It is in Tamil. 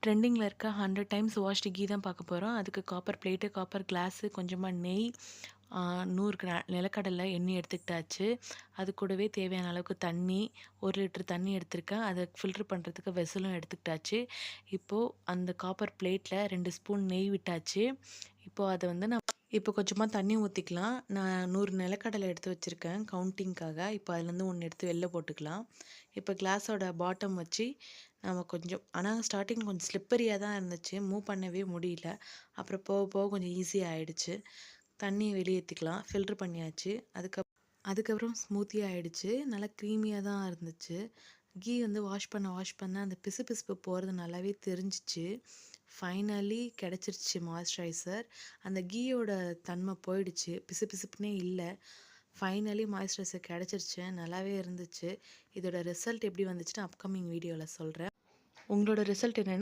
ட்ரெண்டிங்கில் இருக்க 100 டைம்ஸ் வாஷ்டு கீ தான் பார்க்க போகிறோம். அதுக்கு காப்பர் பிளேட்டு, காப்பர் கிளாஸு, கொஞ்சமாக நெய், 100 நிலக்கடலை எண்ணெய் எடுத்துக்கிட்டாச்சு. அது கூடவே தேவையான அளவுக்கு தண்ணி, 1 லிட்டர் தண்ணி எடுத்திருக்கேன். அதை ஃபில்ட்ரு பண்ணுறதுக்கு வெசலும் எடுத்துக்கிட்டாச்சு. இப்போது அந்த காப்பர் பிளேட்டில் 2 ஸ்பூன் நெய் விட்டாச்சு. இப்போது அதை வந்து இப்போ கொஞ்சமாக தண்ணி ஊற்றிக்கலாம். நான் 100 நிலக்கடலை எடுத்து வச்சுருக்கேன் கவுண்டிங்க்காக. இப்போ அதுலேருந்து 1 எடுத்து வெளில போட்டுக்கலாம். இப்போ கிளாஸோட பாட்டம் வச்சு நம்ம கொஞ்சம், ஆனால் ஸ்டார்டிங் கொஞ்சம் ஸ்லிப்பரியாக தான் இருந்துச்சு, மூவ் பண்ணவே முடியல. அப்புறம் போக போக கொஞ்சம் ஈஸியாக ஆகிடுச்சு. தண்ணியை வெளியேற்றிக்கலாம். ஃபில்ட்ரு பண்ணியாச்சு. அதுக்கப்புறம் ஸ்மூத்தியாக ஆகிடுச்சு. நல்லா க்ரீமியாக தான் இருந்துச்சு. கீ வந்து வாஷ் பண்ண அந்த பிசுபிசுப்பு போகிறது நல்லாவே தெரிஞ்சிச்சு. ஃபைனலி கிடச்சிருச்சு மாய்ஸ்சரைசர். அந்த கீயோட தன்மை போயிடுச்சு, பிசுபிசுப்புனே இல்லை. ஃபைனலி மாய்ஸ்சரைசர் கிடச்சிருச்சு, நல்லாவே இருந்துச்சு. இதோட ரிசல்ட் எப்படி வந்துச்சுன்னு அப்கமிங் வீடியோவில் சொல்கிறேன். உங்களோட ரிசல்ட் என்னென்னு